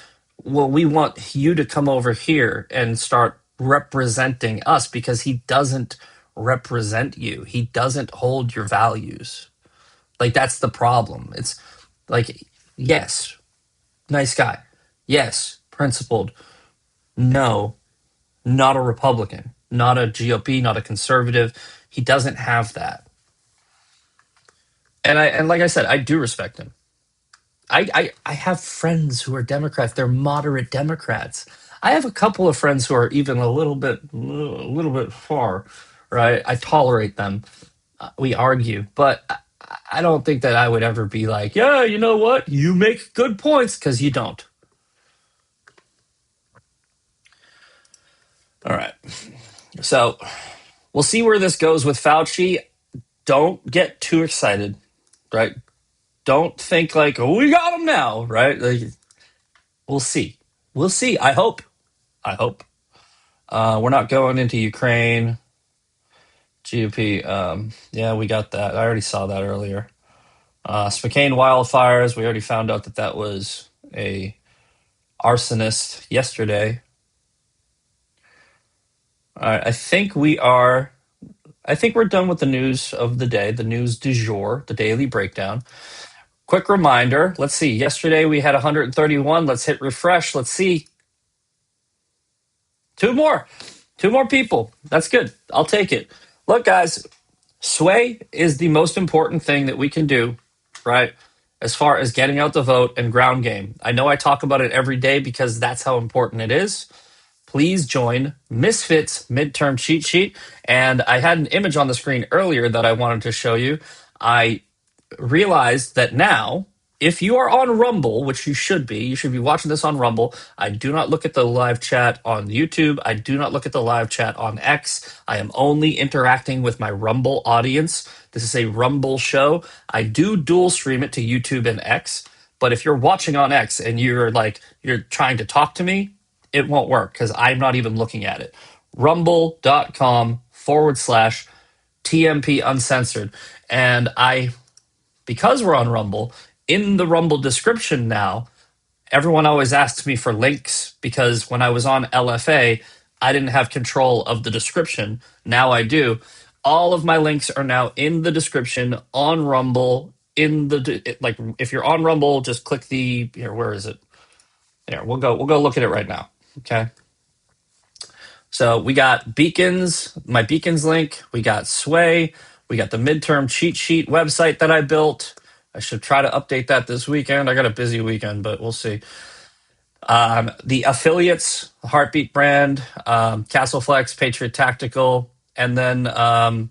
well, we want you to come over here and start representing us, because he doesn't represent you. He doesn't hold your values. Like, that's the problem. It's like, yes, nice guy. Yes, principled. No, not a Republican, not a GOP, not a conservative. He doesn't have that. And like I said, I do respect him. I have friends who are Democrats. They're moderate Democrats. I have a couple of friends who are even a little bit far right? I tolerate them. We argue, but I don't think that I would ever be like, yeah, you know what? You make good points, because you don't. All right. So we'll see where this goes with Fauci. Don't get too excited, right? Don't think like, oh, we got him now, right? Like, we'll see. We'll see. I hope. I hope. We're not going into Ukraine. GOP. Yeah, we got that. I already saw that earlier. Spokane wildfires. We already found out that that was a arsonist yesterday. All right, I think we are. I think we're done with the news of the day, the news du jour, the daily breakdown. Quick reminder. Let's see. Yesterday we had 131. Let's hit refresh. Let's see. Two more. Two more people. That's good. I'll take it. Look, guys, sway is the most important thing that we can do, right? As far as getting out the vote and ground game. I know I talk about it every day because that's how important it is. Please join Misfit's midterm cheat sheet. And I had an image on the screen earlier that I wanted to show you. I realized that now, if you are on Rumble, which you should be watching this on Rumble. I do not look at the live chat on YouTube. I do not look at the live chat on X. I am only interacting with my Rumble audience. This is a Rumble show. I do dual stream it to YouTube and X. But if you're watching on X and you're trying to talk to me, it won't work because I'm not even looking at it. Rumble.com/TMP uncensored. And because we're on Rumble, in the Rumble description now, everyone always asks me for links because when I was on LFA, I didn't have control of the description. Now I do. All of my links are now in the description on Rumble. If you're on Rumble, just click the here. Where is it? There. We'll go look at it right now. Okay. So we got Beacons, my Beacons link. We got Sway. We got the midterm cheat sheet website that I built. I should try to update that this weekend. I got a busy weekend, but we'll see. The affiliates, Heartbeat brand, Castleflex, Patriot Tactical, and then I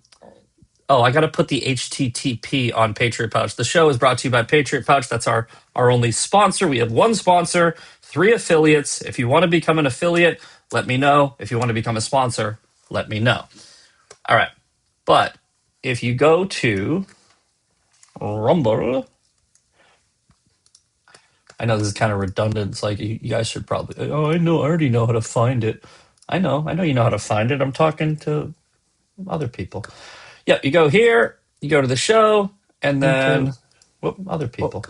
got to put the HTTP on Patriot Pouch. The show is brought to you by Patriot Pouch. That's our only sponsor. We have one sponsor, 3 affiliates. If you want to become an affiliate, let me know. If you want to become a sponsor, let me know. All right. But if you go to Rumble, I know this is kind of redundant. It's like you guys should probably, I already know how to find it. I know you know how to find it. I'm talking to other people. Yeah, you go here, you go to the show, and then other people.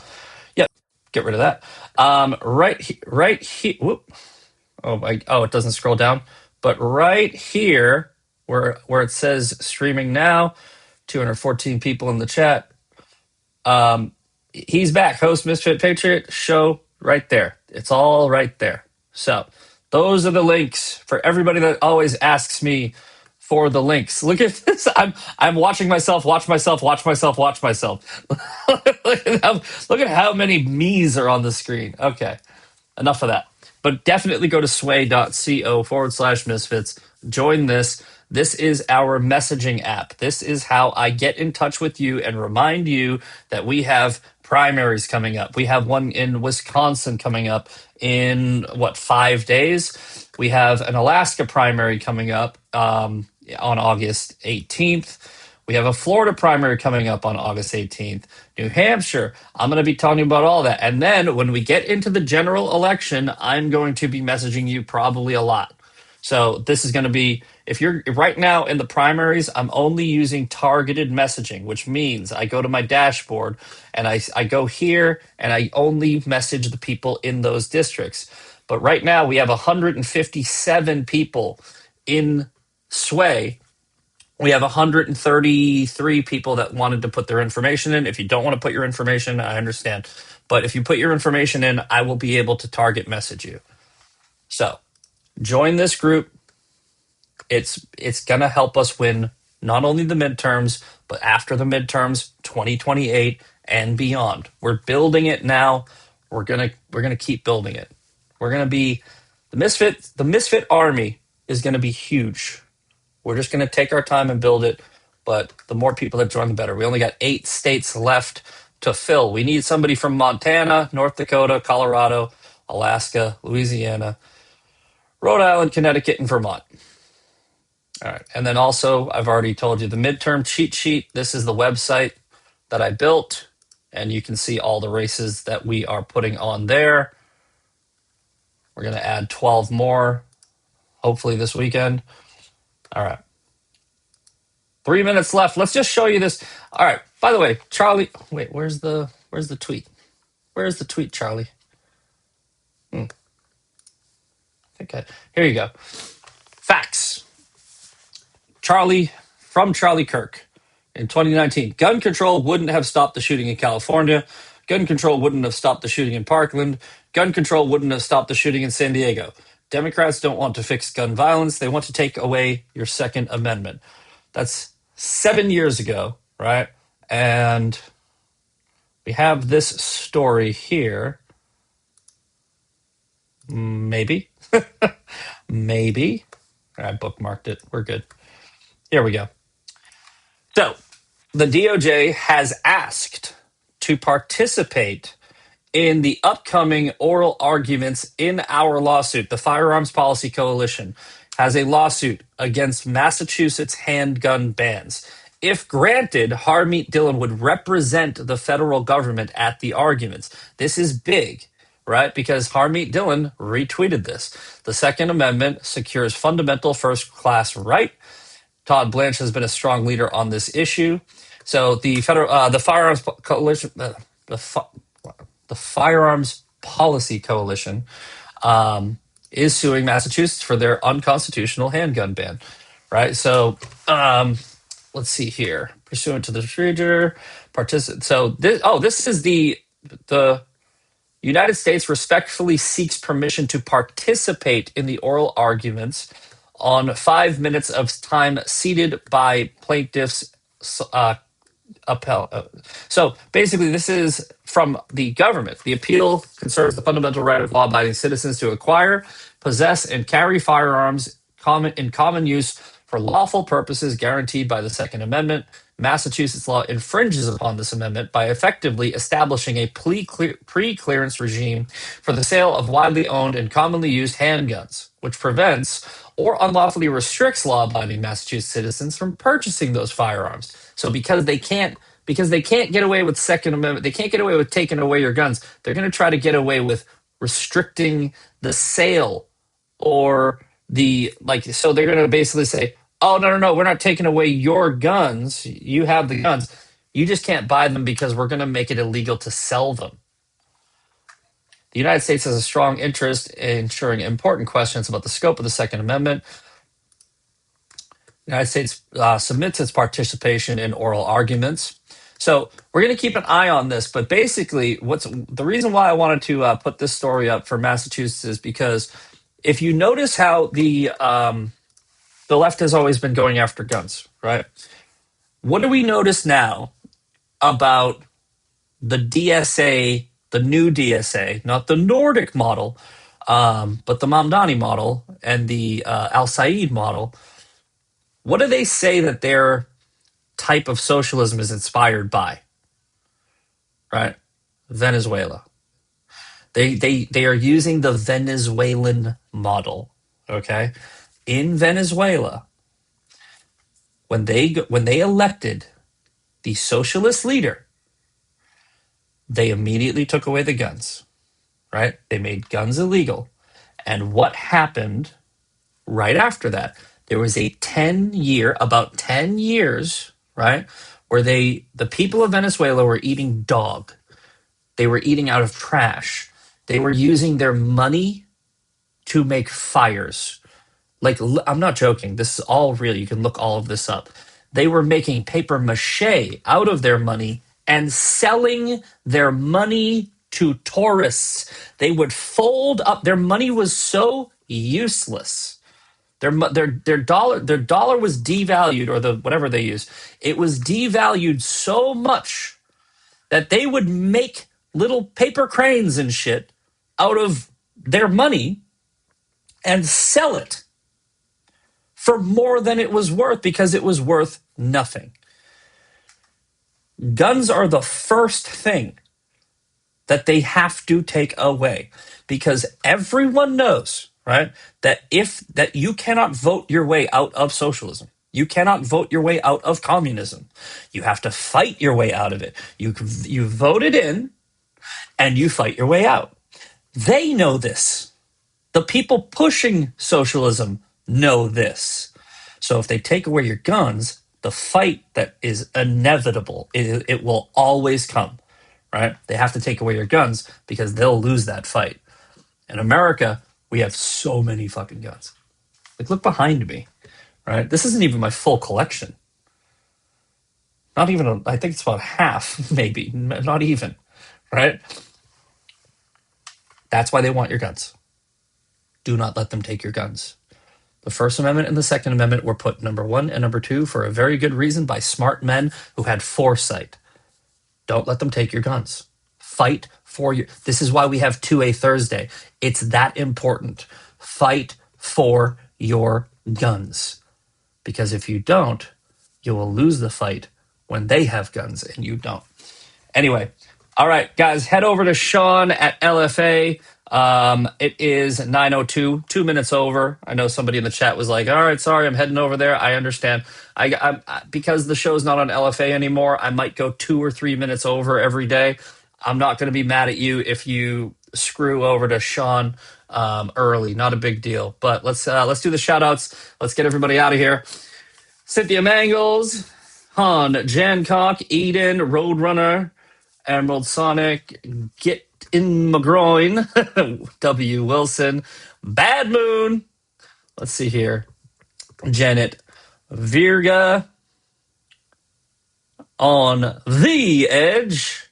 Yep, get rid of that. Right here. Whoop. It doesn't scroll down. But right here, where it says streaming now, 214 people in the chat. He's back. Host Misfit Patriot show right there. It's all right there. So those are the links for everybody that always asks me for the links. Look at this. I'm watching myself, watch myself. Look at how many me's are on the screen. Okay. Enough of that. But definitely go to sway.co/misfits. Join this. This is our messaging app. This is how I get in touch with you and remind you that we have primaries coming up. We have one in Wisconsin coming up in 5 days. We have an Alaska primary coming up on August 18th. We have a Florida primary coming up on August 18th. New Hampshire. I'm going to be telling you about all that. And then when we get into the general election, I'm going to be messaging you probably a lot. So this is going to be, if you're right now in the primaries, I'm only using targeted messaging, which means I go to my dashboard and I go here and I only message the people in those districts. But right now we have 157 people in Sway. We have 133 people that wanted to put their information in. If you don't want to put your information, I understand. But if you put your information in, I will be able to target message you. So join this group. It's going to help us win not only the midterms, but after the midterms, 2028 and beyond. We're building it now. We're going to keep building it. We're going to be the Misfit army is going to be huge. We're just going to take our time and build it. But the more people that join, the better. We only got 8 states left to fill. We need somebody from Montana, North Dakota, Colorado, Alaska, Louisiana, Rhode Island, Connecticut, and Vermont. All right. And then also, I've already told you the midterm cheat sheet. This is the website that I built, and you can see all the races that we are putting on there. We're going to add 12 more, hopefully this weekend. All right. 3 minutes left. Let's just show you this. All right. By the way, Charlie, wait, where's the tweet? Where's the tweet, Charlie? Here you go. Facts. Charlie from Charlie Kirk in 2019. Gun control wouldn't have stopped the shooting in California. Gun control wouldn't have stopped the shooting in Parkland. Gun control wouldn't have stopped the shooting in San Diego. Democrats don't want to fix gun violence. They want to take away your Second Amendment. That's 7 years ago, right? And we have this story here. Maybe. Maybe. I bookmarked it. We're good. Here we go. So, the DOJ has asked to participate in the upcoming oral arguments in our lawsuit. The Firearms Policy Coalition has a lawsuit against Massachusetts handgun bans. If granted, Harmeet Dillon would represent the federal government at the arguments. This is big, right? Because Harmeet Dillon retweeted this. The Second Amendment secures fundamental first-class right. Todd Blanche has been a strong leader on this issue. So the the Firearms Coalition, the Firearms Policy Coalition, is suing Massachusetts for their unconstitutional handgun ban. Right. So let's see here. Pursuant to the procedure, So this is the United States respectfully seeks permission to participate in the oral arguments on 5 minutes of time ceded by plaintiffs' So basically, this is from the government. The appeal concerns the fundamental right of law-abiding citizens to acquire, possess, and carry firearms in common use for lawful purposes guaranteed by the Second Amendment. Massachusetts law infringes upon this amendment by effectively establishing a pre-clearance regime for the sale of widely owned and commonly used handguns, which prevents or unlawfully restricts law-abiding Massachusetts citizens from purchasing those firearms. So because they can't get away with Second Amendment, they can't get away with taking away your guns. They're going to try to get away with restricting the sale or so they're going to basically say, oh, no, we're not taking away your guns. You have the guns. You just can't buy them because we're going to make it illegal to sell them. The United States has a strong interest in ensuring important questions about the scope of the Second Amendment. The United States submits its participation in oral arguments. So we're going to keep an eye on this. But basically, the reason why I wanted to put this story up for Massachusetts is because if you notice how the left has always been going after guns, right? What do we notice now about the DSA, the new DSA, not the Nordic model, but the Mamdani model and the Al Said model? What do they say that their type of socialism is inspired by? Right? Venezuela. They are using the Venezuelan model. Okay? In Venezuela, when they elected the socialist leader, they immediately took away the guns. Right? They made guns illegal. And what happened right after that? There was about 10 years, right, where the people of Venezuela were eating dog. They were eating out of trash. They were using their money to make fires. Like, I'm not joking. This is all real. You can look all of this up. They were making paper mache out of their money and selling their money to tourists. They would fold up. Their money was so useless. Their dollar was devalued, or whatever they use. It was devalued so much that they would make little paper cranes and shit out of their money and sell it for more than it was worth because it was worth nothing. Guns are the first thing that they have to take away because everyone knows, right, that you cannot vote your way out of socialism. You cannot vote your way out of communism. You have to fight your way out of it. You vote it in and you fight your way out. They know this. The people pushing socialism know this. So if they take away your guns, the fight that is inevitable, it will always come, right? They have to take away your guns because they'll lose that fight. In America, we have so many fucking guns. Like, look behind me, right? This isn't even my full collection. Not even, I think it's about half, maybe, not even, right? That's why they want your guns. Do not let them take your guns. The First Amendment and the Second Amendment were put number 1 and number 2 for a very good reason by smart men who had foresight. Don't let them take your guns. Fight for your... This is why we have 2A Thursday. It's that important. Fight for your guns. Because if you don't, you will lose the fight when they have guns and you don't. Anyway, all right, guys, head over to Sean at LFA. It is 9:02, 2 minutes over. I know somebody in the chat was like, all right, sorry, I'm heading over there. I understand. Because the show's not on LFA anymore, I might go 2 or 3 minutes over every day. I'm not going to be mad at you if you screw over to Sean early. Not a big deal. But let's do the shout outs. Let's get everybody out of here. Cynthia Mangles, Han Jancock, Eden, Roadrunner, Emerald Sonic, Get in McGroin, W. Wilson, Bad Moon. Let's see here. Janet Virga, On the Edge.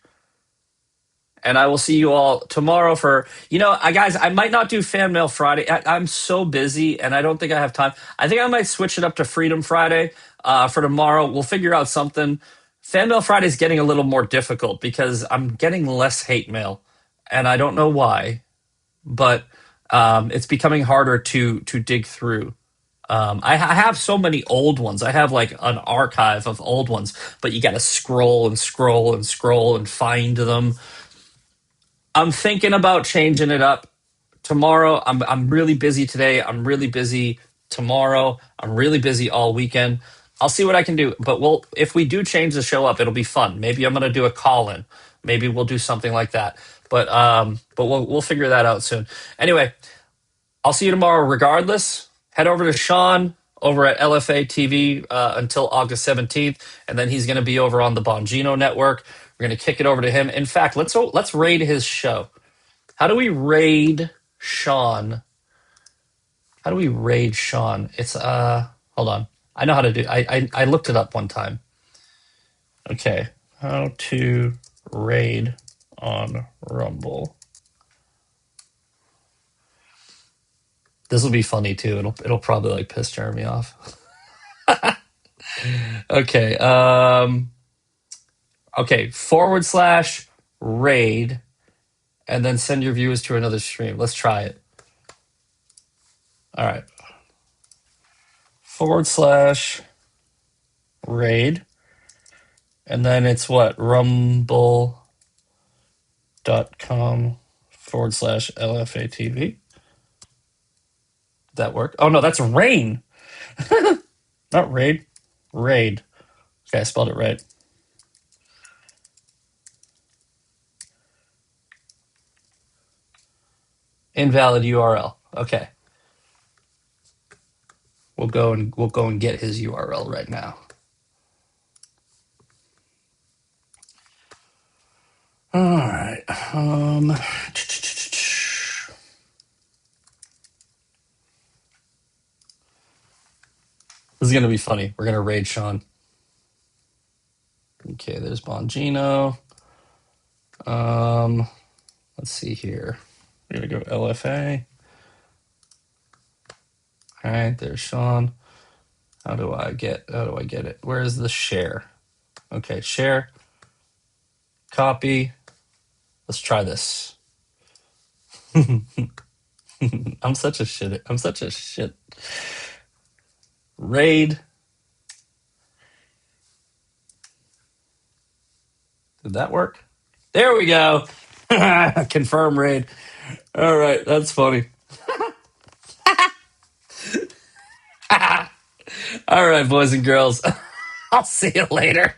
And I will see you all tomorrow for, guys, I might not do Fan Mail Friday. I'm so busy and I don't think I have time. I think I might switch it up to Freedom Friday for tomorrow. We'll figure out something. Fan Mail Friday is getting a little more difficult because I'm getting less hate mail. And I don't know why, but it's becoming harder to dig through. I have so many old ones. I have like an archive of old ones, but you got to scroll and scroll and scroll and find them. I'm thinking about changing it up tomorrow. I'm really busy today. I'm really busy tomorrow. I'm really busy all weekend. I'll see what I can do. But if we do change the show up, it'll be fun. Maybe I'm going to do a call-in. Maybe we'll do something like that. But we'll figure that out soon. Anyway, I'll see you tomorrow regardless. Head over to Sean over at LFA TV until August 17th, and then he's going to be over on the Bongino Network. We're going to kick it over to him. In fact, let's raid his show. How do we raid Sean? How do we raid Sean? It's hold on. I know how to do. I looked it up one time. Okay, how to raid on Rumble. This will be funny too. It'll probably like piss Jeremy off. Okay. Okay. /raid, and then send your viewers to another stream. Let's try it. All right. /raid, and then it's what? rumble.com/LFATV. Did that work? Oh no, that's rain. Not raid. Raid. Okay, I spelled it right. Invalid URL. Okay. We'll go and get his URL right now. All right. This is gonna be funny. We're gonna raid Sean. Okay, there's Bongino. Let's see here. We're gonna go LFA. All right, there's Sean. How do I get it? Where is the share? Okay, share. Copy. Let's try this. I'm such a shit. Raid. Did that work? There we go. Confirm raid. All right, that's funny. All right, boys and girls. I'll see you later.